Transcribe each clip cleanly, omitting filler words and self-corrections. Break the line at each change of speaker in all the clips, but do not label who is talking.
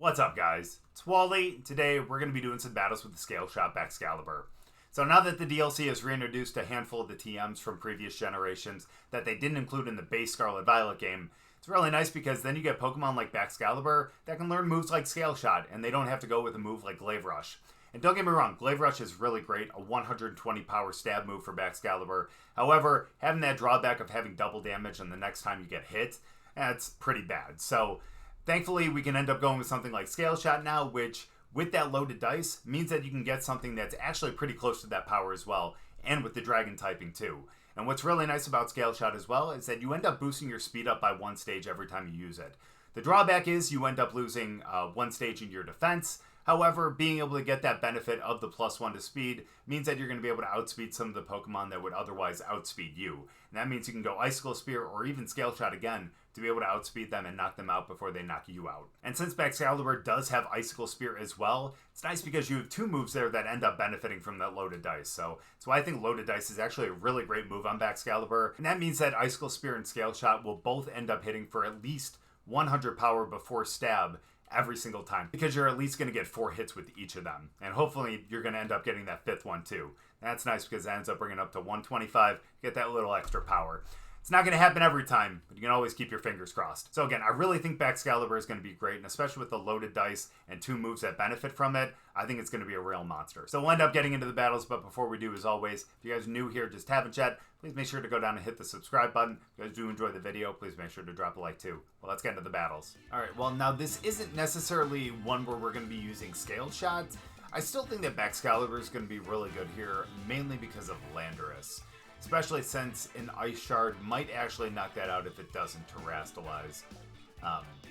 What's up, guys? It's Wally. Today we're going to be doing some battles with the Shot Baxcalibur. So now that the DLC has reintroduced a handful of the TMs from previous generations that they didn't include in the base Scarlet Violet game, it's really nice because then you get Pokemon like Baxcalibur that can learn moves like Scale Shot, and they don't have to go with a move like Glaive Rush. And don't get me wrong, Glaive Rush is really great, a 120 power stab move for Baxcalibur. However, having that drawback of having double damage and the next time you get hit, that's pretty bad. So thankfully, we can end up going with something like Scale Shot now, which, with that loaded dice, means that you can get something that's actually pretty close to that power as well, and with the Dragon typing too. And what's really nice about Scale Shot as well is that you end up boosting your speed up by one stage every time you use it. The drawback is you end up losing one stage in your defense. However, being able to get that benefit of the +1 to speed means that you're going to be able to outspeed some of the Pokemon that would otherwise outspeed you. And that means you can go Icicle Spear or even Scale Shot again to be able to outspeed them and knock them out before they knock you out. And since Baxcalibur does have Icicle Spear as well, it's nice because you have two moves there that end up benefiting from that loaded dice. So that's why I think loaded dice is actually a really great move on Baxcalibur. And that means that Icicle Spear and Scale Shot will both end up hitting for at least 100 power before stab every single time, because you're at least going to get 4 hits with each of them, and hopefully you're going to end up getting that 5th one too. That's nice because it ends up bringing up to 125, get that little extra power. It's not going to happen every time, but you can always keep your fingers crossed. So again, I really think Baxcalibur is going to be great, and especially with the loaded dice and 2 moves that benefit from it, I think it's going to be a real monster. So we'll end up getting into the battles, but before we do, as always, if you guys are new here, just haven't yet, please make sure to go down and hit the subscribe button. If you guys do enjoy the video, please make sure to drop a like too. Well, let's get into the battles. Alright, well now this isn't necessarily one where we're going to be using Scale Shots. I still think that Baxcalibur is going to be really good here, mainly because of Landorus. Especially since an Ice Shard might actually knock that out if it doesn't terrastalize.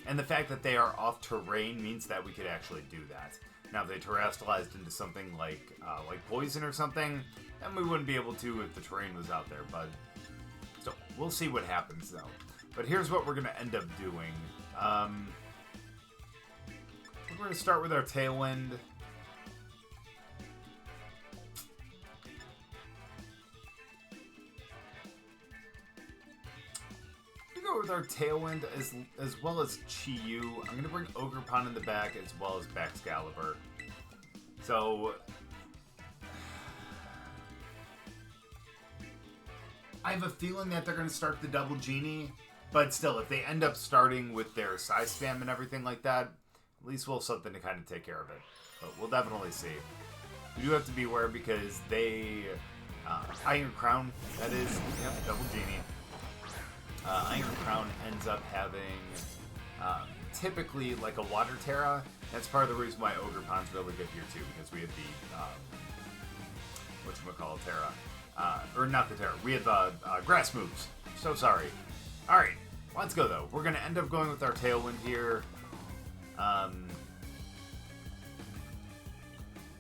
And the fact that they are off terrain means that we could actually do that. Now, if they terrastalized into something like poison or something, then we wouldn't be able to if the terrain was out there. But so we'll see what happens though. But here's what we're going to end up doing. We're going to start with our Tailwind. With our Tailwind as well as Chi-Yu. I'm going to bring Ogerpon in the back as well as Baxcalibur. So I have a feeling that they're going to start the double Genie, but still, if they end up starting with their size spam and everything like that, at least we'll have something to kind of take care of it. But we'll definitely see. We do have to be aware because they Iron Crown, that is, yep, double Genie. Iron Crown ends up having typically like a Water Terra. That's part of the reason why Ogerpon's really good here too, because we have the whatchamacallit Terra, or not the Terra. We have Grass moves. So sorry. All right, let's go though. We're gonna end up going with our Tailwind here. I'm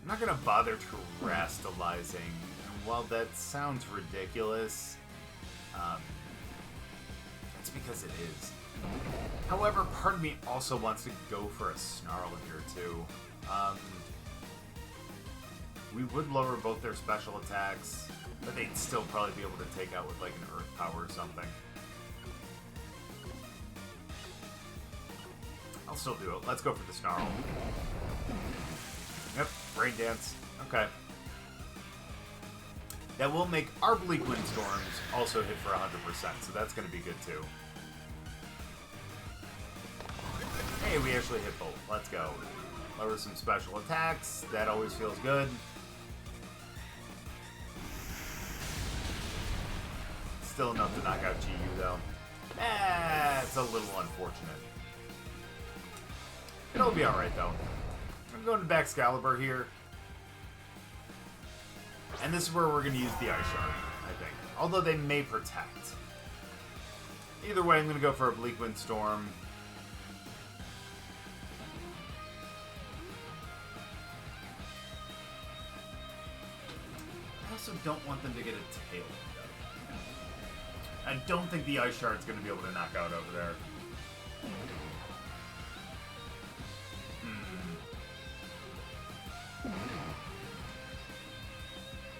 not gonna bother terrastalizing. And while that sounds ridiculous, because it is. However, part of me also wants to go for a Snarl here too. We would lower both their special attacks, but they'd still probably be able to take out with like an Earth Power or something. I'll still do it. Let's go for the Snarl. Yep, Rain Dance. Okay. That will make our Bleak Wind Storms also hit for 100%, so that's going to be good too. Hey, we actually hit both. Let's go. Lower some special attacks. That always feels good. Still enough to knock out Chi-Yu though. It's a little unfortunate. It'll be alright though. I'm going to Baxcalibur here. And this is where we're going to use the Ice Shard, I think. Although they may protect. Either way, I'm going to go for a Bleak Wind Storm. I also don't want them to get a Tailwind, though. I don't think the Ice Shard's going to be able to knock out over there.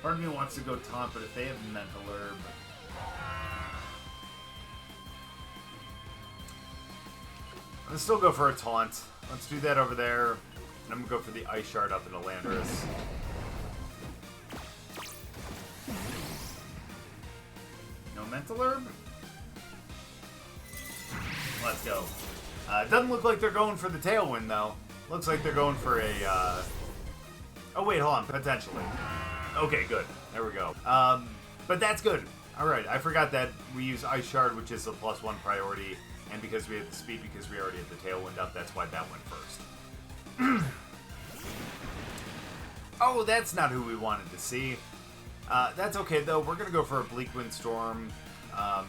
Part of me wants to go Taunt, but if they have Mental Herb... I'm gonna still go for a taunt. Let's do that over there. And I'm gonna go for the Ice Shard up into Landorus. No Mental Herb? Let's go. It doesn't look like they're going for the Tailwind, though. Looks like they're going for a, Oh, wait, hold on. Potentially. Okay, good. There we go. But that's good. Alright, I forgot that we use Ice Shard, which is a +1 priority. And because we have the speed, because we already had the Tailwind up, that's why that went first. Oh, that's not who we wanted to see. That's okay, though. We're going to go for a Bleak Wind Storm. And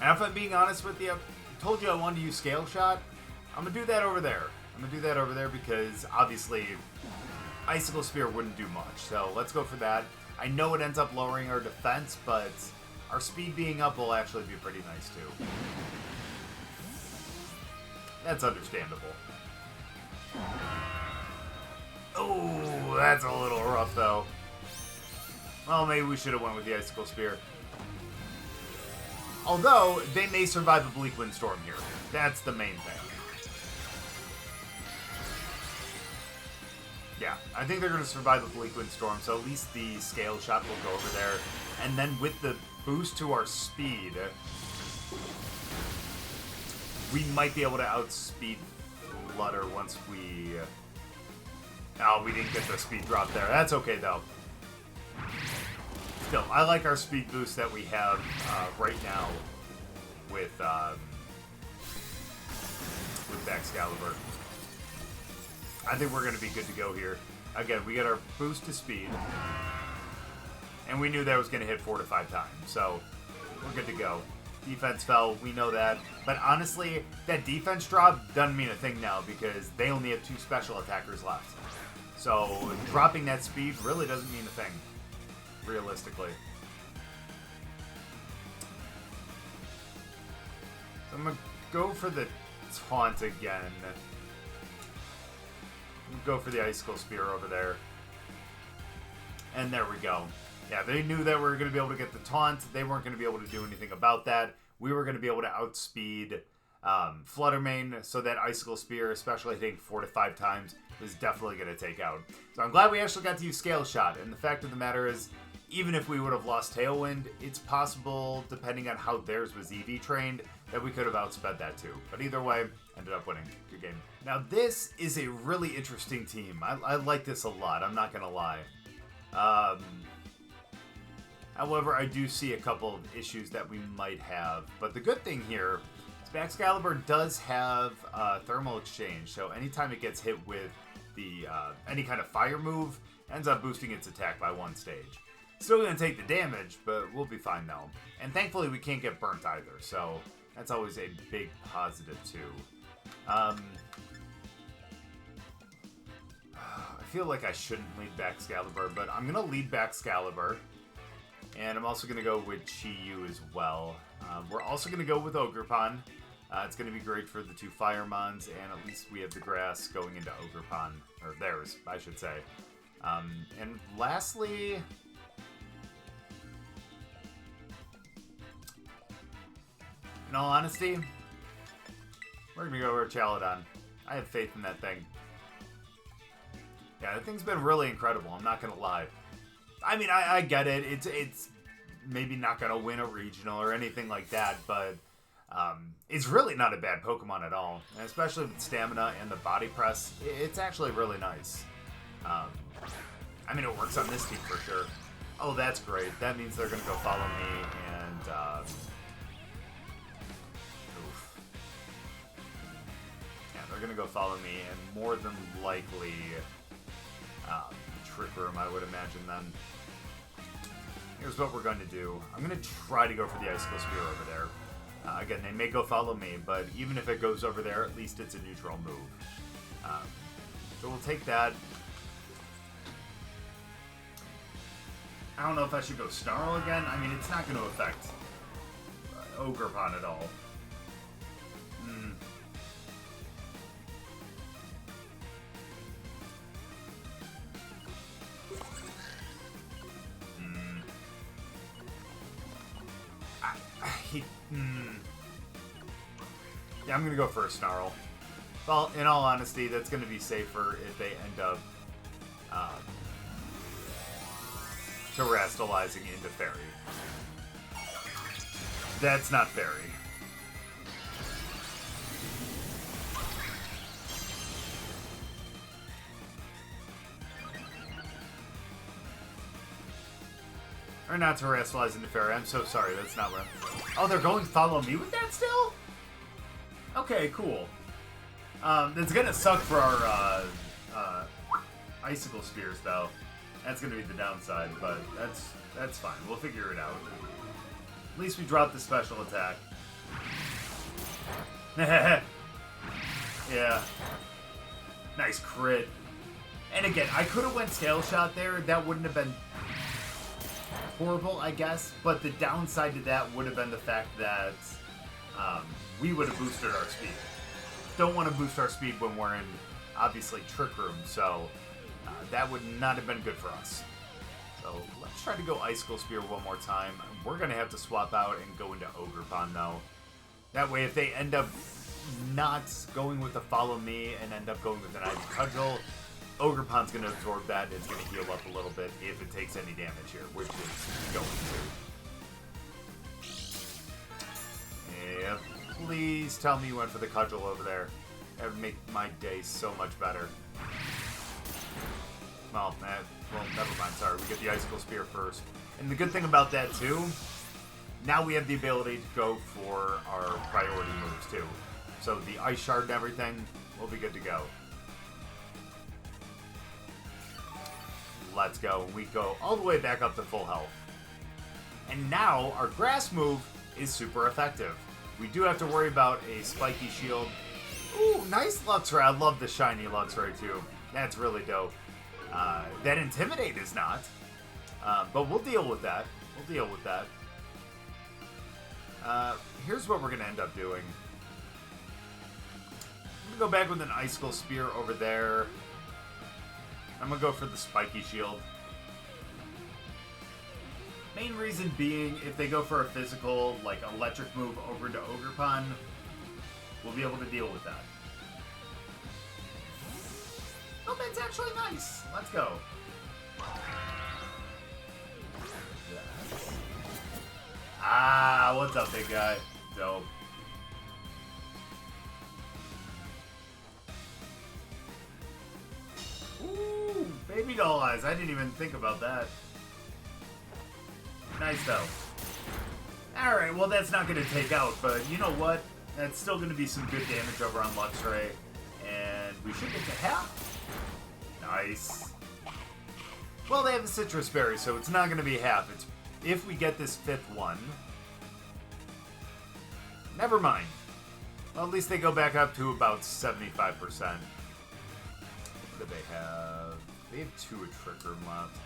if I'm being honest with you, I told you I wanted to use Scale Shot. I'm going to do that over there. I'm going to do that over there because, obviously, Icicle Spear wouldn't do much. So, let's go for that. I know it ends up lowering our defense, but our speed being up will actually be pretty nice, too. That's understandable. Oh, that's a little rough, though. Well, maybe we should have went with the Icicle Spear. Although, they may survive a Bleak Wind Storm here. That's the main thing. Yeah, I think they're going to survive a Bleak Wind Storm, so at least the Scale Shot will go over there. And then with the boost to our speed, we might be able to outspeed Flutter once we... Oh, we didn't get the speed drop there. That's okay, though. Still, I like our speed boost that we have right now with Baxcalibur. I think we're going to be good to go here. Again, we get our boost to speed, and we knew that was going to hit 4 to 5 times, so we're good to go. Defense fell, we know that. But honestly, that defense drop doesn't mean a thing now because they only have 2 special attackers left. So dropping that speed really doesn't mean a thing, realistically. So I'm going to go for the taunt again. Go for the Icicle Spear over there. And there we go. Yeah, they knew that we were going to be able to get the taunt. They weren't going to be able to do anything about that. We were going to be able to outspeed Flutter Mane, so that Icicle Spear, especially hitting 4 to 5 times, is definitely going to take out. So I'm glad we actually got to use Scale Shot. And the fact of the matter is, even if we would have lost Tailwind, it's possible, depending on how theirs was EV trained, that we could have outsped that too. But either way, ended up winning. Good game. Now this is a really interesting team. I like this a lot, I'm not going to lie. However, I do see a couple of issues that we might have. But the good thing here is Baxcalibur does have Thermal Exchange. So anytime it gets hit with the any kind of fire move, ends up boosting its attack by 1 stage. Still going to take the damage, but we'll be fine though. And thankfully we can't get burnt either, so that's always a big positive too. I feel like I shouldn't lead Baxcalibur, but I'm going to lead Baxcalibur. And I'm also going to go with Chi-Yu as well. We're also going to go with Ogerpon. It's going to be great for the 2 Firemons, and at least we have the grass going into Ogerpon. Or theirs, I should say. And lastly... in all honesty, we're going to go over Archaludon. I have faith in that thing. Yeah, that thing's been really incredible, I'm not going to lie. I mean, I get it. It's maybe not going to win a regional or anything like that, but it's really not a bad Pokemon at all. And especially with stamina and the body press, it's actually really nice. I mean, it works on this team for sure. Oh, that's great. That means they're going to go follow me and... oof. Yeah, they're going to go follow me and more than likely... Trick Room, I would imagine then. Here's what we're going to do. I'm going to try to go for the Icicle Spear over there. Again, they may go follow me, but even if it goes over there, at least it's a neutral move. So we'll take that. I don't know if I should go Snarl again. I mean, it's not going to affect Ogerpon at all. Yeah, I'm going to go for a Snarl. Well, in all honesty, that's going to be safer if they end up terrestrializing into Fairy. That's not Fairy. Or not terrestrialize into Fairy. I'm so sorry. That's not what I'm... Oh, they're going follow me with that still? Okay, cool. That's going to suck for our Icicle Spears, though. That's going to be the downside, but that's fine. We'll figure it out. At least we dropped the special attack. Yeah. Nice crit. And again, I could have went Scale Shot there. That wouldn't have been horrible, I guess. But the downside to that would have been the fact that we would have boosted our speed. Don't want to boost our speed when we're in, obviously, Trick Room. So that would not have been good for us. So let's try to go Icicle Spear one more time. We're going to have to swap out and go into Ogerpon, though. That way, if they end up not going with the Follow Me and end up going with an Ivy Cudgel, Ogerpon's going to absorb that. It's going to heal up a little bit if it takes any damage here, which it's going to. Yeah, please tell me you went for the Cudgel over there. That would make my day so much better. Well, never mind. Sorry, we get the Icicle Spear first. And the good thing about that, too, now we have the ability to go for our priority moves, too. So the Ice Shard and everything will be good to go. Let's go. We go all the way back up to full health. And now our Grass move is super effective. We do have to worry about a Spiky Shield. Ooh, nice Luxray. I love the shiny Luxray, too. That's really dope. That Intimidate is not. But we'll deal with that. We'll deal with that. Here's what we're going to end up doing. I'm going to go back with an Icicle Spear over there. I'm going to go for the Spiky Shield. Main reason being, if they go for a physical, like, electric move over to Ogerpon, we'll be able to deal with that. Oh, that's actually nice. Let's go. Ah, what's up, big guy? Dope. Ooh, baby doll eyes. I didn't even think about that. Nice, though. Alright, well, that's not going to take out, but you know what? That's still going to be some good damage over on Luxray. And we should get to half. Nice. Well, they have a Citrus Berry, so it's not going to be half. It's if we get this fifth one. Never mind. Well, at least they go back up to about 75%. What do they have? They have 2 at Trick Room left.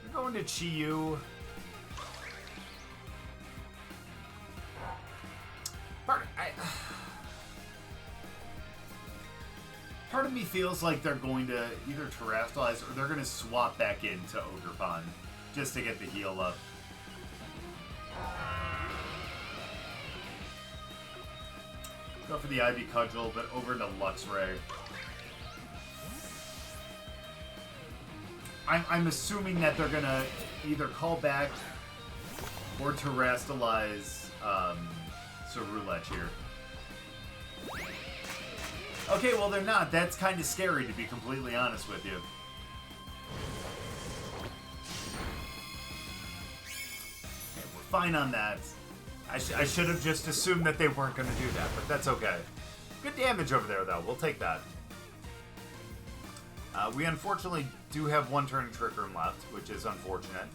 We're going to Chi-Yu. Part of me feels like they're going to either terrestrialize or they're going to swap back into Ogerpon just to get the heal up. Go for the Ivy Cudgel, but over to Luxray. I'm assuming that they're going to either call back or terrestrialize Roulette here. Okay, well, they're not. That's kind of scary, to be completely honest with you. Okay, we're fine on that. I should have just assumed that they weren't going to do that, but that's okay. Good damage over there, though. We'll take that. We unfortunately do have one turn in Trick Room left, which is unfortunate.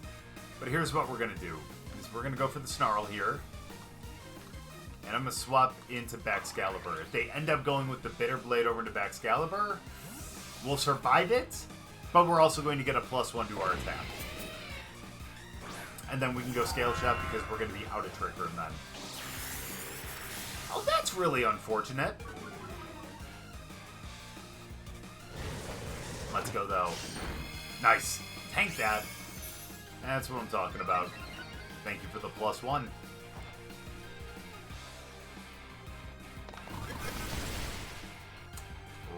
But here's what we're going to do. Is we're going to go for the Snarl here. And I'm going to swap into Baxcalibur. If they end up going with the Bitter Blade over to Baxcalibur, we'll survive it, but we're also going to get a +1 to our attack. And then we can go Scale Shot because we're going to be out of Trick Room then. Oh, that's really unfortunate. Let's go, though. Nice. Tank that. That's what I'm talking about. Thank you for the +1.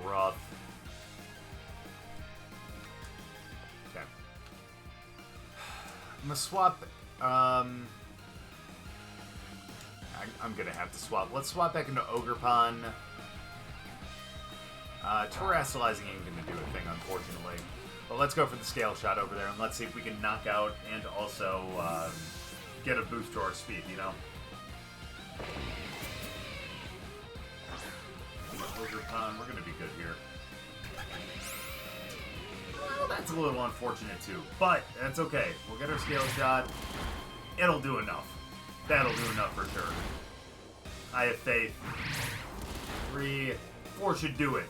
Rough. Okay. I'm gonna swap. I'm gonna have to swap. Let's swap back into Ogerpon. Terrestrializing ain't gonna do a thing, unfortunately. But let's go for the Scale Shot over there, and let's see if we can knock out and also get a boost to our speed, you know? Ogerpon, we're gonna be good here. Well, that's a little unfortunate too, but that's okay. We'll get our Scale Shot. It'll do enough. That'll do enough for sure. I have faith. 3, 4 should do it.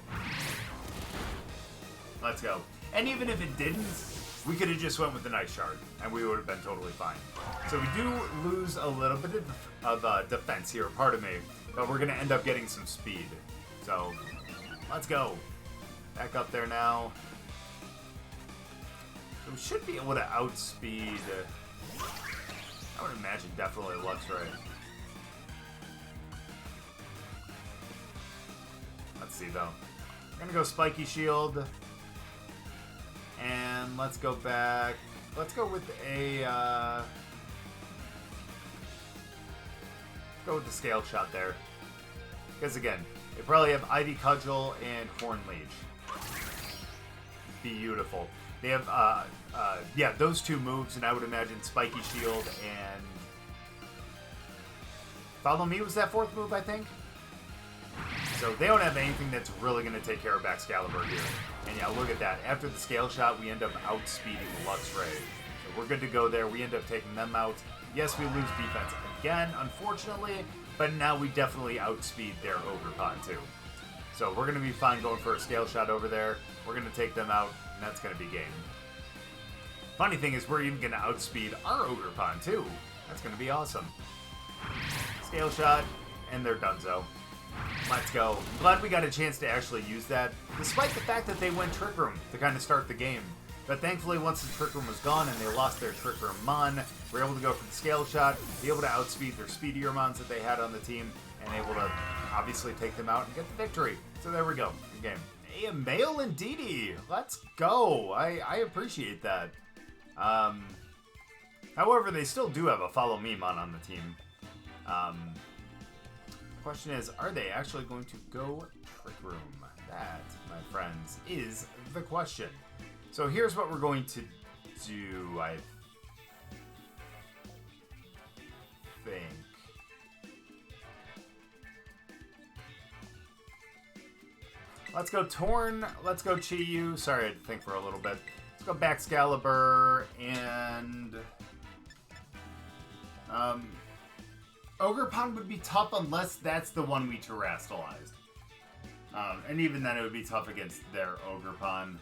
Let's go. And even if it didn't, we could have just went with the Night Shard, and we would have been totally fine. So we do lose a little bit of defense here, pardon me, but we're going to end up getting some speed. So, let's go. Back up there now. So we should be able to outspeed. I would imagine definitely Luxray. Let's see though. We're going to go Spiky Shield. And let's go back. Let's go with a. Go with the Scale Shot there. Because again, they probably have Ivy Cudgel and Horn Leech. Beautiful. They have, yeah, those two moves, and I would imagine Spiky Shield and Follow Me was that fourth move, I think. So they don't have anything that's really going to take care of Baxcalibur here. And yeah, look at that. After the Scale Shot, we end up outspeeding Luxray. So we're good to go there. We end up taking them out. Yes, we lose defense again, unfortunately, but now we definitely outspeed their Ogerpon too. So we're going to be fine going for a Scale Shot over there. We're going to take them out, and that's going to be game. Funny thing is, we're even going to outspeed our Ogerpon too. That's going to be awesome. Scale Shot, and they're donezo. Let's go. I'm glad we got a chance to actually use that, despite the fact that they went Trick Room to kind of start the game. But thankfully, once the Trick Room was gone and they lost their Trick Room Mon, we were able to go for the Scale Shot, be able to outspeed their speedier Mons that they had on the team, and able to obviously take them out and get the victory. So there we go. Good game. Hey, a male indeedy. Let's go. I appreciate that. However, they still do have a Follow Me Mon on the team. Question is, are they actually going to go Trick Room? That, my friends, is the question. So here's what we're going to do, I think. Let's go Torn, let's go Chi-Yu. Sorry, I had to think for a little bit. Let's go Baxcalibur and Ogerpon would be tough unless that's the one we terrestrialized. And even then it would be tough against their Ogerpon.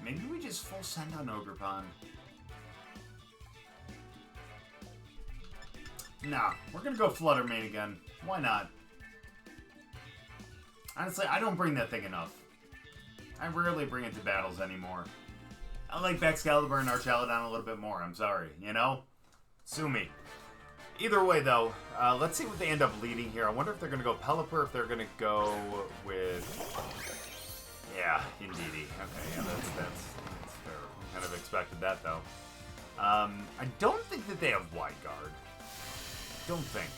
Maybe we just full send on Ogerpon. Nah, we're gonna go Flutter Mane again. Why not? Honestly, I don't bring that thing enough. I rarely bring it to battles anymore. I like Baxcalibur and Archaludon a little bit more, I'm sorry, you know? Sue me. Either way, though, let's see what they end up leading here. I wonder if they're gonna go Pelipper, if they're gonna go with... Yeah, indeedy. Okay, yeah, that's fair. I kind of expected that, though. I don't think that they have Wide Guard. Don't think.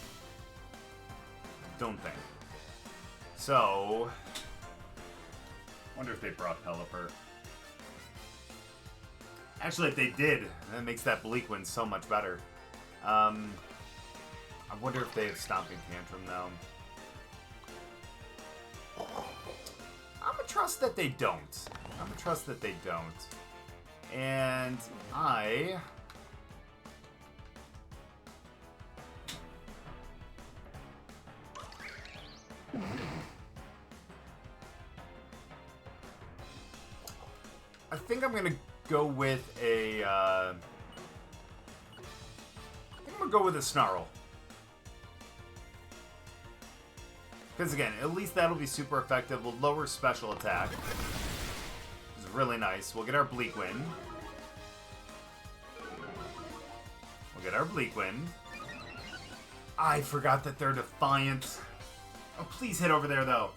So, wonder if they brought Pelipper. Actually, if they did, that makes that Bleak Wind so much better. I wonder if they have Stomping Tantrum, though. I'm gonna trust that they don't. And I... I think I'm gonna go with a. I think I'm gonna go with a Snarl. Because again, at least that'll be super effective. We'll lower special attack. It's really nice. We'll get our Bleak Wind. We'll get our Bleak Wind. I forgot that they're Defiant. Oh, please hit over there, though.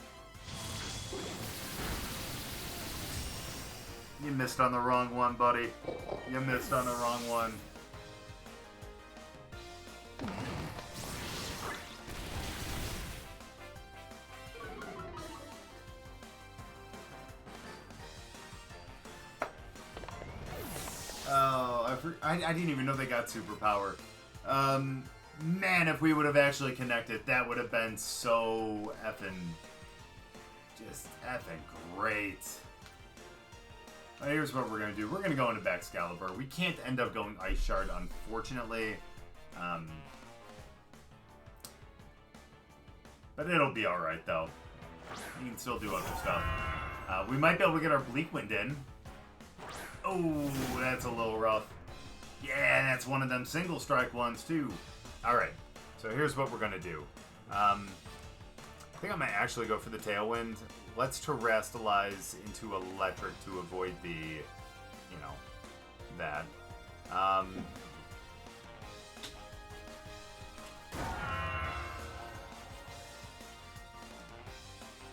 You missed on the wrong one, buddy. You missed on the wrong one. Oh, I didn't even know they got superpower. Man, if we would have actually connected, that would have been so just effing great. Here's what we're going to do. We're going to go into Baxcalibur. We can't end up going Ice Shard, unfortunately. But it'll be alright, though. We can still do other stuff. We might be able to get our Bleak Wind in. Oh, that's a little rough. Yeah, that's one of them single strike ones, too. Alright, so here's what we're going to do. I think I might actually go for the Tailwind. Let's Terrastalize into Electric to avoid the, that.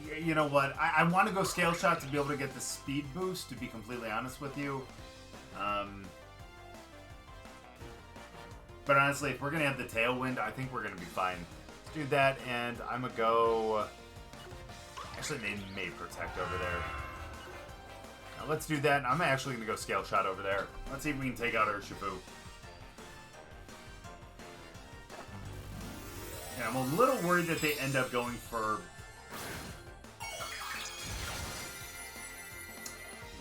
Yeah, you know what? I want to go Scale Shot to be able to get the speed boost, to be completely honest with you. But honestly, if we're going to have the Tailwind, I think we're going to be fine. Let's do that, and I'm going to go... Actually, they may Protect over there. Now, let's do that. I'm actually going to go Scale Shot over there. Let's see if we can take out Urshifu. Yeah, I'm a little worried that they end up going for...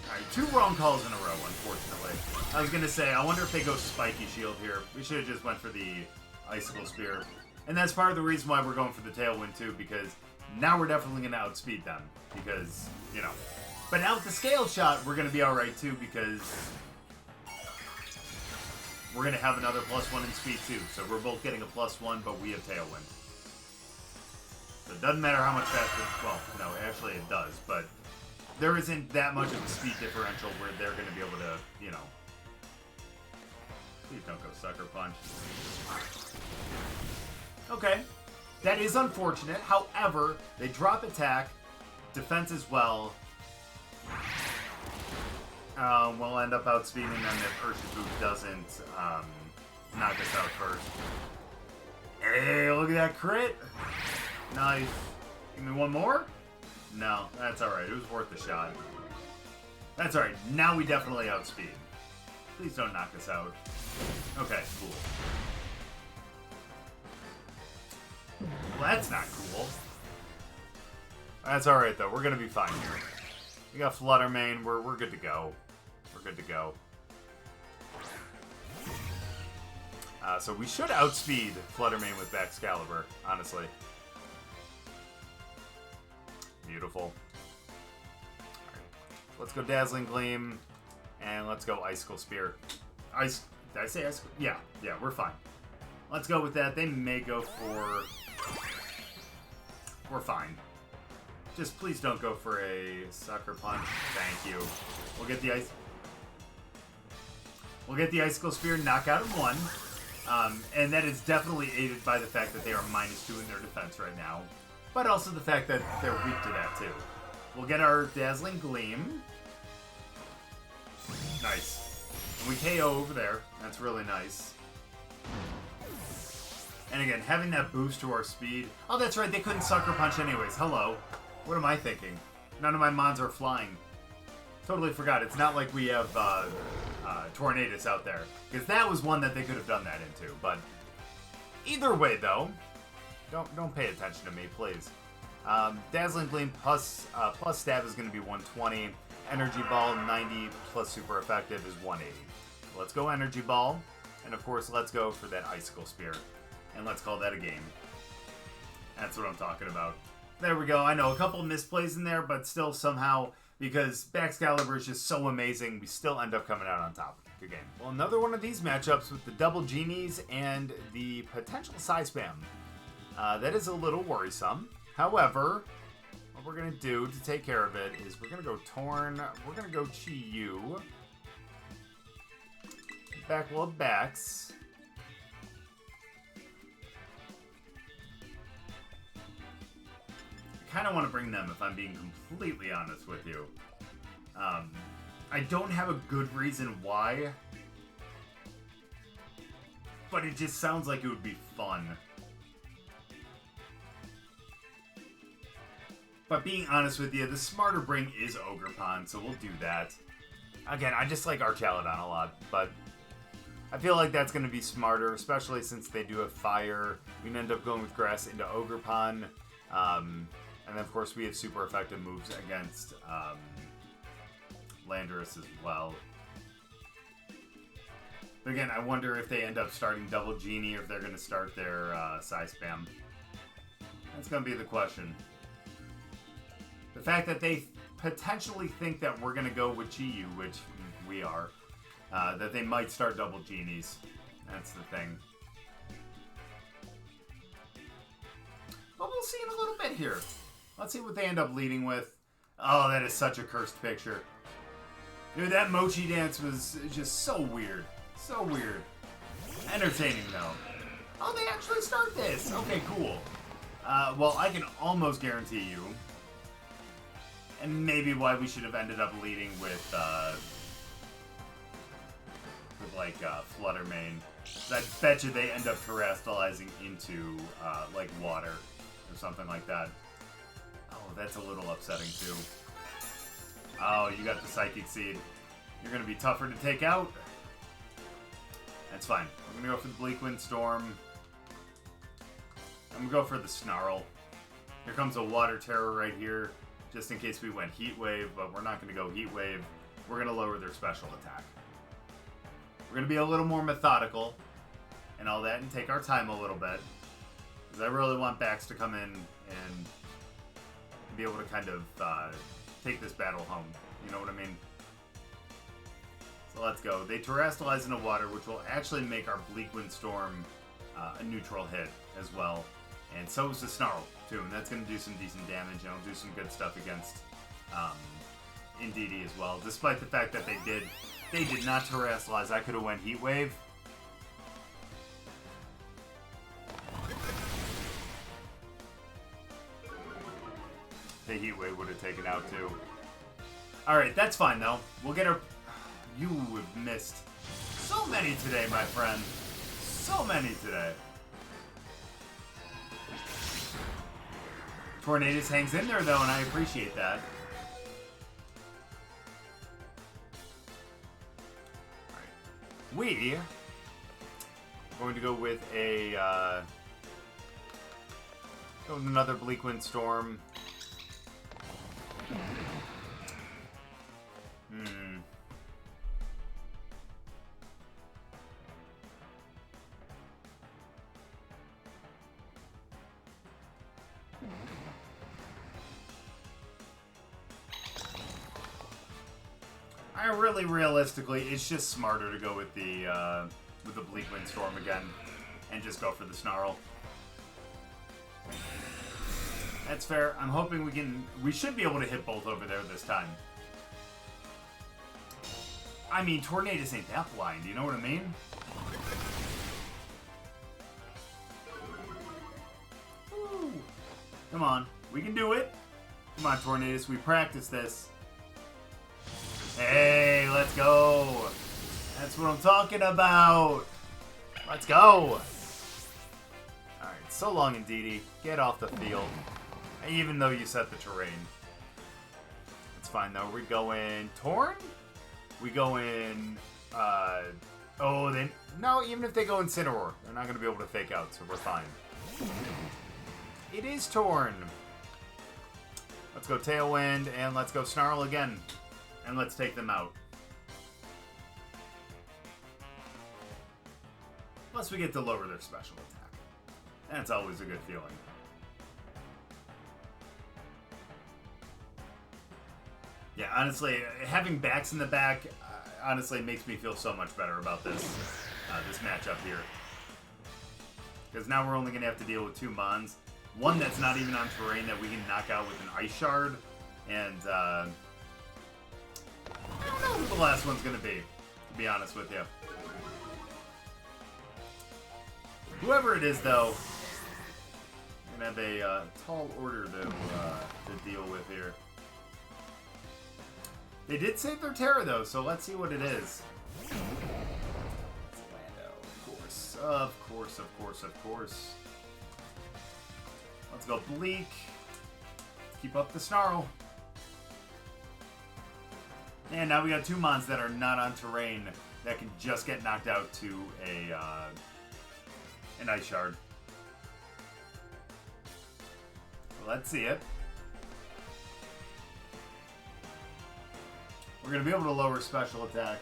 Alright, 2 wrong calls in a row, unfortunately. I was going to say, I wonder if they go Spiky Shield here. We should have just went for the Icicle Spear. And that's part of the reason why we're going for the Tailwind, too, because now we're definitely going to outspeed them. Because, But now with the Scale Shot, we're going to be alright, too, because we're going to have another +1 in speed, too. So we're both getting a +1, but we have Tailwind. So it doesn't matter how much faster... Well, no, actually it does, but... There isn't that much of a speed differential where they're going to be able to, Please don't go Sucker Punch. Okay. That is unfortunate. However, they drop attack, defense as well. We'll end up outspeeding them if Urshifu doesn't knock us out first. Hey, look at that crit. Nice. Give me one more? No, that's alright. It was worth the shot. That's alright. Now we definitely outspeed. Please don't knock us out. Okay, cool. Well, that's not cool. That's alright, though. We're going to be fine here. We got Flutter Mane. We're good to go. We're good to go. So we should outspeed Flutter Mane with Baxcalibur, honestly. Beautiful. Alright. Let's go Dazzling Gleam. And let's go Icicle Spear. Did I say Icicle? Yeah, we're fine. Let's go with that. They may go for... We're fine. Just please don't go for a Sucker Punch. Thank you. We'll get the Icicle Spear, knockout of 1. And that is definitely aided by the fact that they are -2 in their defense right now. But also the fact that they're weak to that, too. We'll get our Dazzling Gleam. Nice. And we KO over there. That's really nice. And again, having that boost to our speed... Oh, that's right, they couldn't Sucker Punch anyways. Hello. What am I thinking? None of my Mons are flying. Totally forgot. It's not like we have Tornadus out there. Because that was one that they could have done that into. But either way, though... Don't pay attention to me, please. Dazzling Gleam plus stab is going to be 120. Energy Ball 90 plus super effective is 180. Let's go Energy Ball. And of course, let's go for that Icicle Spear. And let's call that a game. That's what I'm talking about. There we go. I know a couple misplays in there, but still somehow because Baxcalibur is just so amazing, we still end up coming out on top. Good game. Well, another one of these matchups with the double genies and the potential size spam. That is a little worrisome. However, what we're going to do to take care of it is we're going to go Torn, we're going to go Chi-Yu, Backload Bax. I kind of want to bring them if I'm being completely honest with you. I don't have a good reason why, but it just sounds like it would be fun. But being honest with you, the smarter bring is Ogerpon, so we'll do that. Again, I just like Archaludon a lot, but I feel like that's going to be smarter, especially since they do have fire. We can end up going with grass into Ogerpon. And then, of course, we have super effective moves against Landorus as well. But again, I wonder if they end up starting Double Genie or if they're going to start their Psy Spam. That's going to be the question. The fact that they potentially think that we're going to go with Chi-Yu, which we are, that they might start Double Genies. That's the thing. But we'll see in a little bit here. Let's see what they end up leading with. Oh, that is such a cursed picture. Dude, that Mochi dance was just so weird. So weird. Entertaining, though. Oh, they actually start this. Okay, cool. Well, I can almost guarantee you, and maybe why we should have ended up leading with Flutter Mane. I bet you they end up terrestrializing into, like, water or something like that. Oh, that's a little upsetting, too. Oh, you got the Psychic Seed. You're going to be tougher to take out. That's fine. I'm going to go for the Bleak Wind Storm. I'm going to go for the Snarl. Here comes a Water Terror right here, just in case we went Heat Wave, but we're not going to go Heat Wave. We're going to lower their special attack. We're going to be a little more methodical and all that and take our time a little bit, because I really want Bax to come in and be able to kind of take this battle home. You know what I mean? So let's go. They terrestrialize into water, which will actually make our Bleak Wind Storm a neutral hit as well. And so is the Snarl, too. And that's going to do some decent damage, and it'll do some good stuff against Indeedee as well. Despite the fact that they did not terrestrialize. I could have went Heat Wave. The Heat Wave would have taken out, too. Alright, that's fine, though. We'll get our... You have missed so many today, my friend. So many today. Tornadus hangs in there, though, and I appreciate that. Alright. We are going to go with another Bleak Wind Storm. Realistically, it's just smarter to go with the Bleak Wind Storm again, and just go for the Snarl. That's fair. I'm hoping we should be able to hit both over there this time. I mean, Tornadus ain't that blind, you know what I mean? Woo. Come on, we can do it. Come on, Tornadus, we practiced this. Hey, let's go. That's what I'm talking about. Let's go. Alright, so long, Indeedee. Get off the field. Even though you set the terrain. It's fine, though. We go in Torn? We go in... No, even if they go Incineroar, they're not going to be able to fake out, so we're fine. It is Torn. Let's go Tailwind, and let's go Snarl again. And let's take them out. Plus we get to lower their special attack. That's always a good feeling. Yeah, honestly, having backs in the back honestly makes me feel so much better about this this matchup here. Because now we're only going to have to deal with 2 Mons. One that's not even on terrain that we can knock out with an Ice Shard. And I don't know what the last one's going to be honest with you. Whoever it is, though, I'm going to have a tall order to deal with here. They did save their Terra, though, so let's see what it is. Of course. Let's go Bleak. Keep up the snarl. And now we got 2 Mons that are not on terrain that can just get knocked out to an Ice Shard. Let's see it. We're going to be able to lower special attack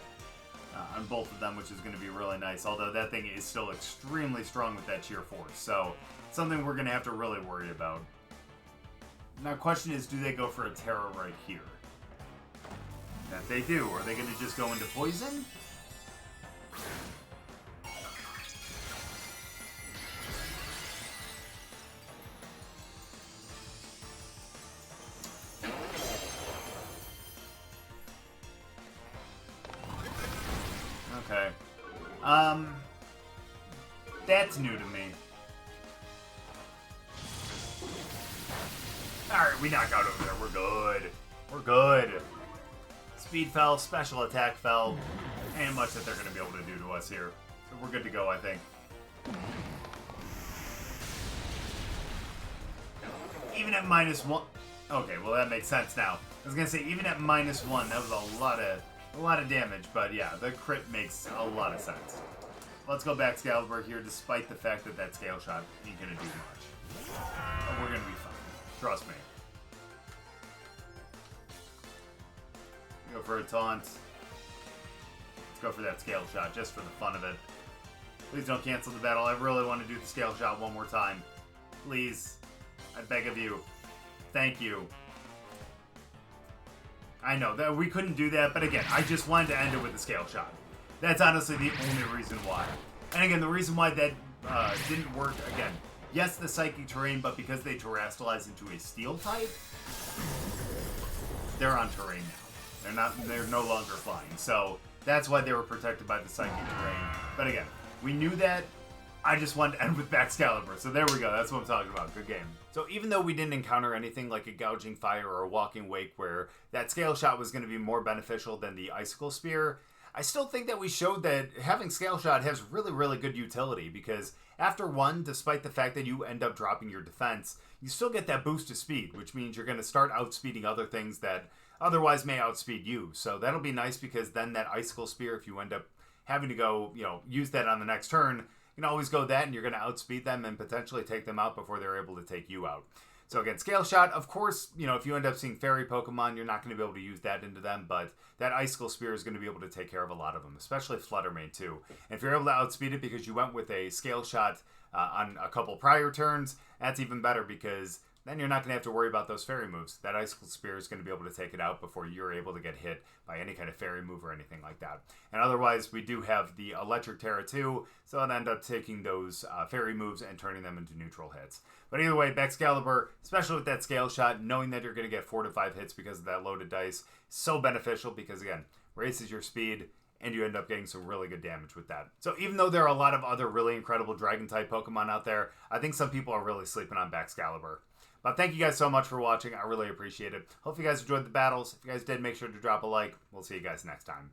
on both of them, which is going to be really nice. Although that thing is still extremely strong with that sheer force. So, something we're going to have to really worry about. Now, the question is, do they go for a Terra right here? That they do. Are they going to just go into poison? Okay. That's new to me. Alright, we knock out over there. We're good. We're good. Speed fell, special attack fell. Ain't much that they're going to be able to do to us here. So we're good to go, I think. Even at -1... Okay, well that makes sense now. I was going to say, even at -1, that was a lot of damage, but yeah, the crit makes a lot of sense. Let's go Baxcalibur here, despite the fact that that Scale Shot ain't going to do much. But we're going to be fine. Trust me. Go for a taunt. Let's go for that Scale Shot, just for the fun of it. Please don't cancel the battle. I really want to do the Scale Shot one more time. Please. I beg of you. Thank you. I know that we couldn't do that, but again, I just wanted to end it with a Scale Shot. That's honestly the only reason why. And again, the reason why that didn't work, again, yes, the Psychic terrain, but because they terrestrialize into a Steel type, they're on terrain now. They're no longer flying. So that's why they were protected by the Psychic terrain. But again, we knew that. I just wanted to end with Baxcalibur. So there we go. That's what I'm talking about. Good game. So even though we didn't encounter anything like a Gouging Fire or a Walking Wake where that Scale Shot was going to be more beneficial than the Icicle Spear, I still think that we showed that having Scale Shot has really, really good utility because after 1, despite the fact that you end up dropping your defense, you still get that boost to speed, which means you're going to start outspeeding other things that otherwise may outspeed you. So that'll be nice because then that Icicle Spear, if you end up having to go, use that on the next turn, you can always go that and you're going to outspeed them and potentially take them out before they're able to take you out. So again, Scale Shot, of course, if you end up seeing Fairy Pokemon, you're not going to be able to use that into them, but that Icicle Spear is going to be able to take care of a lot of them, especially Flutter Mane too. And if you're able to outspeed it because you went with a Scale Shot on a couple prior turns, that's even better because then you're not going to have to worry about those fairy moves. That Icicle Spear is going to be able to take it out before you're able to get hit by any kind of fairy move or anything like that. And otherwise, we do have the Electric Terra too, so it'll end up taking those fairy moves and turning them into neutral hits. But either way, Baxcalibur, especially with that Scale Shot, knowing that you're going to get 4 to 5 hits because of that loaded dice, so beneficial because, again, raises your speed, and you end up getting some really good damage with that. So even though there are a lot of other really incredible Dragon-type Pokemon out there, I think some people are really sleeping on Baxcalibur. But thank you guys so much for watching. I really appreciate it. Hope you guys enjoyed the battles. If you guys did, make sure to drop a like. We'll see you guys next time.